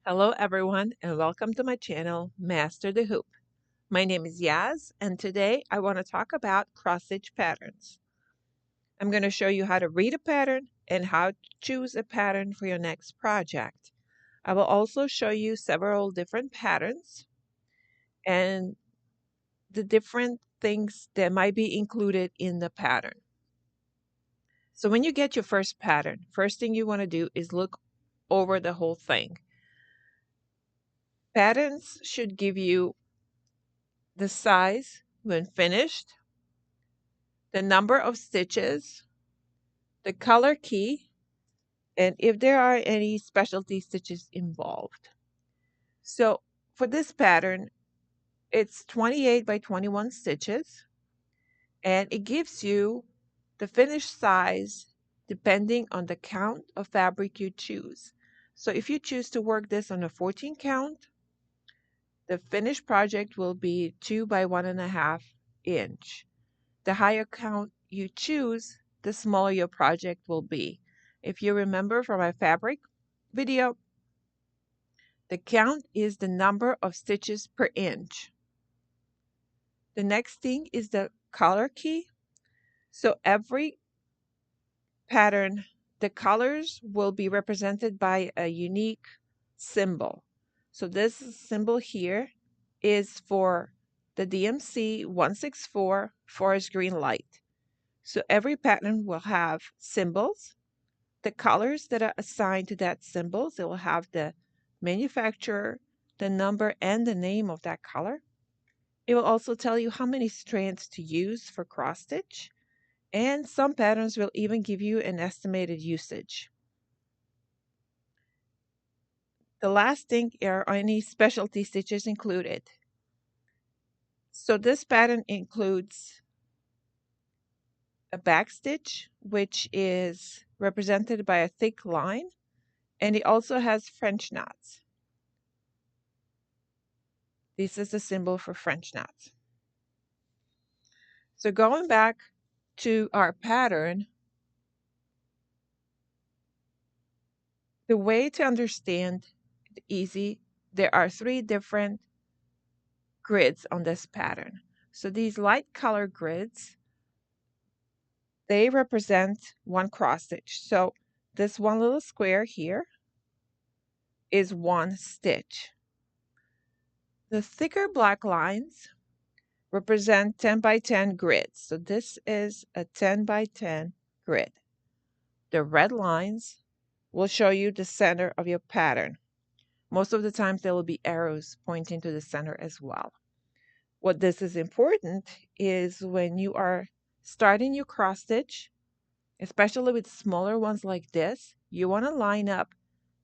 Hello everyone and welcome to my channel, Master the Hoop. My name is Yaz and today I want to talk about cross-stitch patterns. I'm going to show you how to read a pattern and how to choose a pattern for your next project. I will also show you several different patterns and the different things that might be included in the pattern. So when you get your first pattern, first thing you want to do is look over the whole thing. Patterns should give you the size when finished, the number of stitches, the color key, and if there are any specialty stitches involved. So for this pattern, it's 28 by 21 stitches, and it gives you the finished size depending on the count of fabric you choose. So if you choose to work this on a 14 count, the finished project will be 2 by 1.5 inch. The higher count you choose, the smaller your project will be. If you remember from my fabric video, the count is the number of stitches per inch. The next thing is the color key. So every pattern, the colors will be represented by a unique symbol. So this symbol here is for the DMC 164 forest green light. So every pattern will have symbols, the colors that are assigned to that symbols. It will have the manufacturer, the number, and the name of that color. It will also tell you how many strands to use for cross stitch, and some patterns will even give you an estimated usage. The last thing are any specialty stitches included. So this pattern includes a back stitch, which is represented by a thick line, and it also has French knots. This is the symbol for French knots. So going back to our pattern, the way to understand easy, there are 3 different grids on this pattern. So these light color grids, they represent one cross stitch. So this one little square here is 1 stitch. The thicker black lines represent 10 by 10 grids. So this is a 10 by 10 grid. The red lines will show you the center of your pattern. Most of the times there will be arrows pointing to the center as well. What this is important is when you are starting your cross stitch, especially with smaller ones like this, you want to line up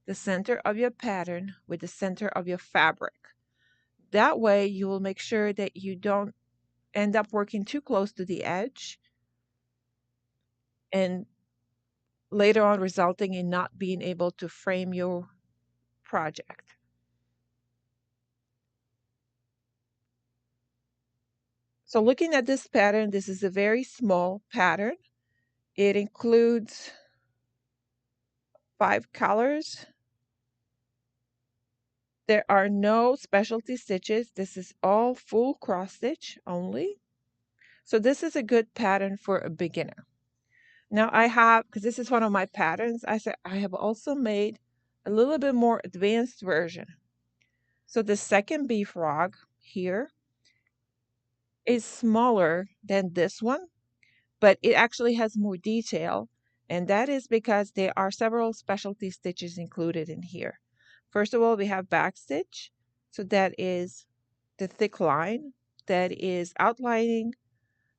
the center of your pattern with the center of your fabric. That way you will make sure that you don't end up working too close to the edge and later on resulting in not being able to frame your project. So looking at this pattern, this is a very small pattern. It includes 5 colors. There are no specialty stitches. This is all full cross stitch only. So this is a good pattern for a beginner. Now I have, because this is one of my patterns, I have also made a little bit more advanced version. So the second bee frog here is smaller than this one, but it actually has more detail, and that is because there are several specialty stitches included in here. First of all, we have back stitch. So that is the thick line that is outlining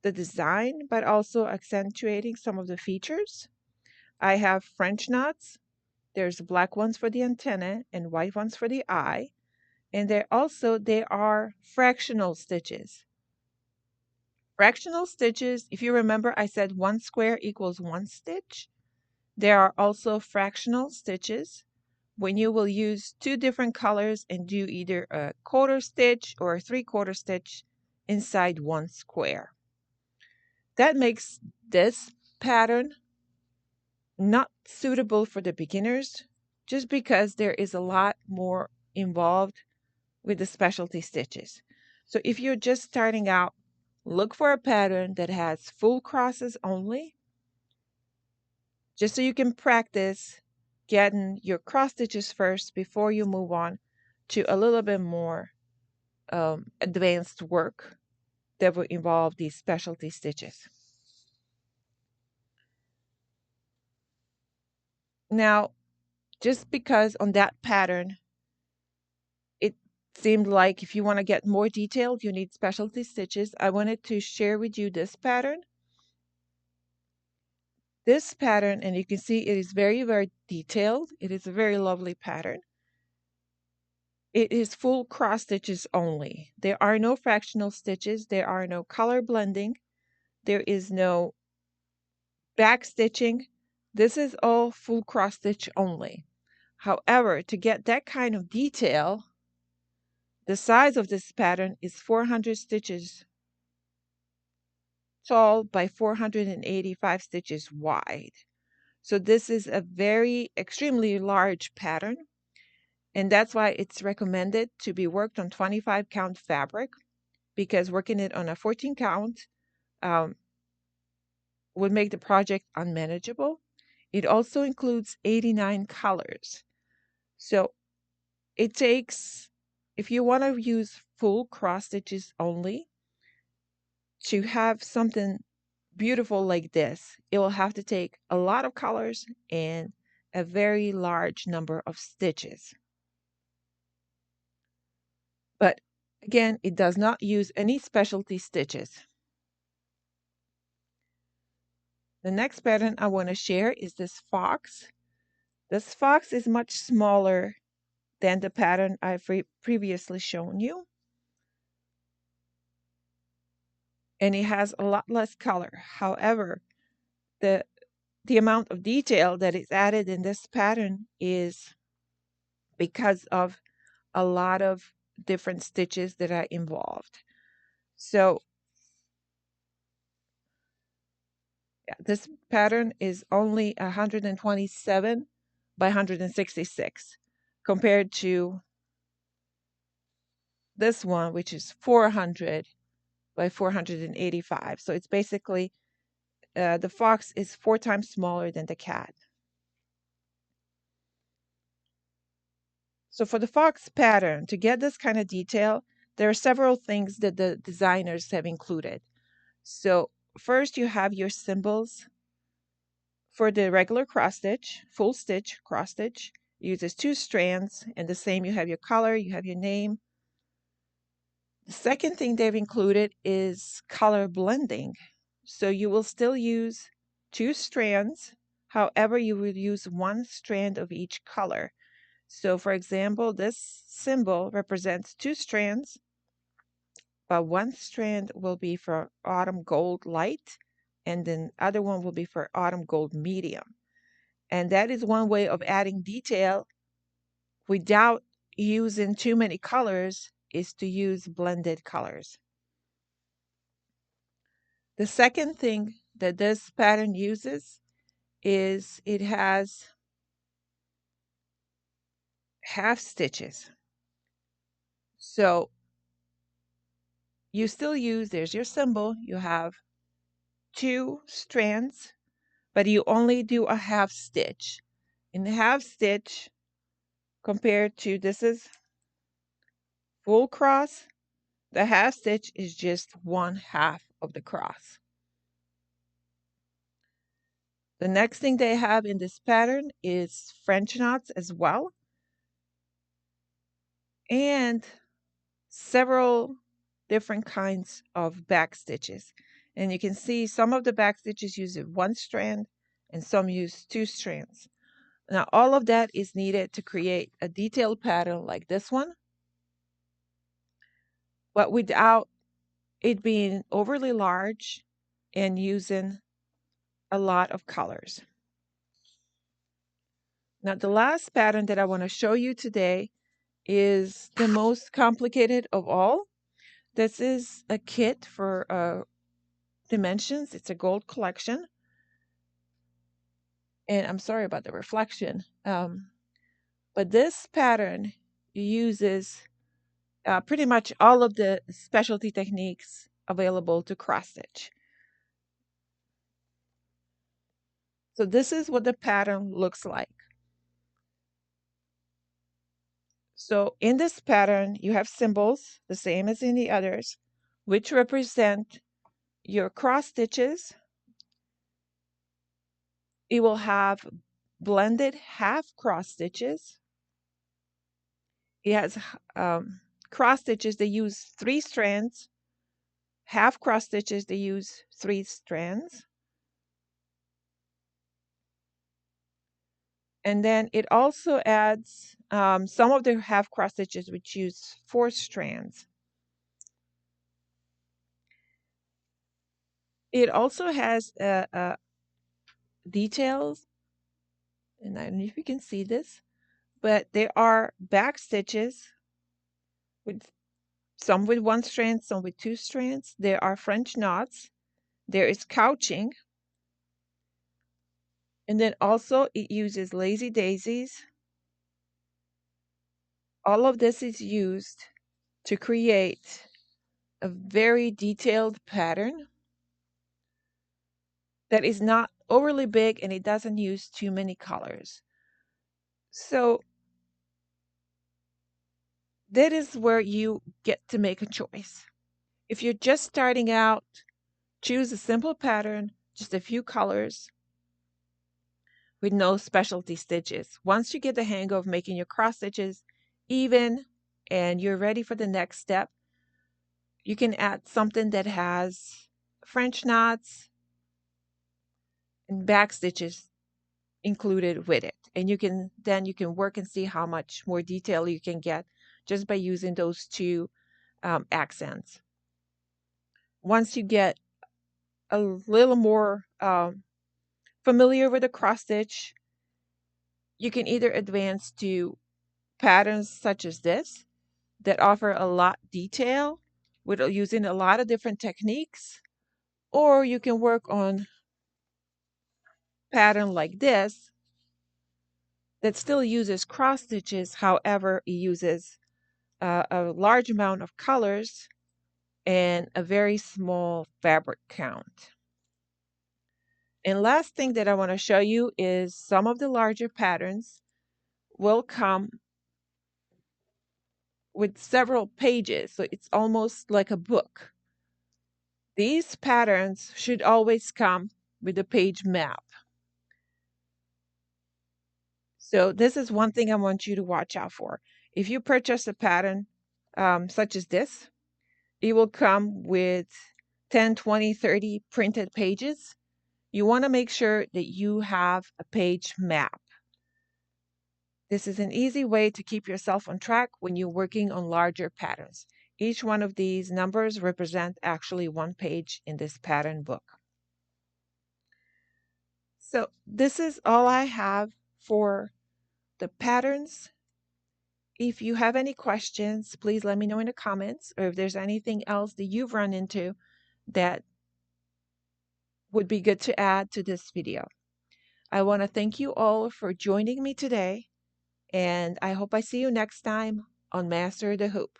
the design, but also accentuating some of the features. I have French knots. There's black ones for the antenna and white ones for the eye. And there are fractional stitches. Fractional stitches, if you remember, I said 1 square equals 1 stitch. There are also fractional stitches when you will use 2 different colors and do either a 1/4 stitch or a 3/4 stitch inside 1 square. That makes this pattern not suitable for the beginners just because there is a lot more involved with the specialty stitches. So if you're just starting out, look for a pattern that has full crosses only, just so you can practice getting your cross stitches first before you move on to a little bit more advanced work that will involve these specialty stitches. Now, just because on that pattern, it seemed like if you want to get more detailed, you need specialty stitches, I wanted to share with you this pattern. This pattern, and you can see it is very, very detailed. It is a very lovely pattern. It is full cross stitches only. There are no fractional stitches. There are no color blending. There is no back stitching. This is all full cross stitch only. However, to get that kind of detail, the size of this pattern is 400 stitches tall by 485 stitches wide. So this is a very extremely large pattern, and that's why it's recommended to be worked on 25 count fabric, because working it on a 14 count would make the project unmanageable. It also includes 89 colors. So it takes, if you want to use full cross stitches only, to have something beautiful like this, it will have to take a lot of colors and a very large number of stitches. But again, it does not use any specialty stitches. The next pattern I want to share is this fox. This fox is much smaller than the pattern I've previously shown you. And it has a lot less color. However, the amount of detail that is added in this pattern is because of a lot of different stitches that are involved. So yeah, this pattern is only 127 by 166 compared to this one, which is 400 by 485. So it's basically the fox is 4 times smaller than the cat. So for the fox pattern, to get this kind of detail, there are several things that the designers have included. So first you have your symbols. For the regular cross stitch, full stitch cross stitch, uses 2 strands, and the same, you have your color, you have your name. The second thing they've included is color blending. So you will still use 2 strands, however, you will use 1 strand of each color. So for example, this symbol represents 2 strands, but 1 strand will be for autumn gold light, and then other one will be for autumn gold medium. And that is one way of adding detail without using too many colors, is to use blended colors. The second thing that this pattern uses is it has half stitches. So you still use, there's your symbol, you have 2 strands, but you only do a half stitch. In the half stitch, compared to this is full cross, the half stitch is just 1/2 of the cross. The next thing they have in this pattern is French knots as well, and several different kinds of back stitches. And you can see some of the back stitches use 1 strand and some use 2 strands. Now all of that is needed to create a detailed pattern like this one, but without it being overly large and using a lot of colors. Now the last pattern that I want to show you today is the most complicated of all. This is a kit for dimensions. It's a gold collection. And I'm sorry about the reflection. But this pattern uses pretty much all of the specialty techniques available to cross stitch. So this is what the pattern looks like. So in this pattern, you have symbols, the same as in the others, which represent your cross stitches. It will have blended half cross stitches. It has cross stitches, they use 3 strands. Half cross stitches, they use 3 strands. And then it also adds some of the half cross stitches which use 4 strands. It also has details, and I don't know if you can see this, but there are back stitches with some with 1 strand, some with 2 strands. There are French knots. There is couching. And then also it uses lazy daisies. All of this is used to create a very detailed pattern that is not overly big and it doesn't use too many colors. So that is where you get to make a choice. If you're just starting out, choose a simple pattern, just a few colors with no specialty stitches. Once you get the hang of making your cross stitches even and you're ready for the next step, you can add something that has French knots and back stitches included with it. And you can work and see how much more detail you can get just by using those 2 accents. Once you get a little more familiar with the cross stitch, you can either advance to patterns such as this that offer a lot detail with using a lot of different techniques, or you can work on pattern like this that still uses cross stitches. However, it uses a large amount of colors and a very small fabric count. And last thing that I want to show you is some of the larger patterns will come with several pages, so it's almost like a book. These patterns should always come with a page map. So this is one thing I want you to watch out for. If you purchase a pattern such as this, it will come with 10, 20, 30 printed pages. You want to make sure that you have a page map. This is an easy way to keep yourself on track when you're working on larger patterns. Each one of these numbers represent actually 1 page in this pattern book. So this is all I have for the patterns. If you have any questions, please let me know in the comments, or if there's anything else that you've run into that would be good to add to this video. I want to thank you all for joining me today, and I hope I see you next time on Master the Hoop.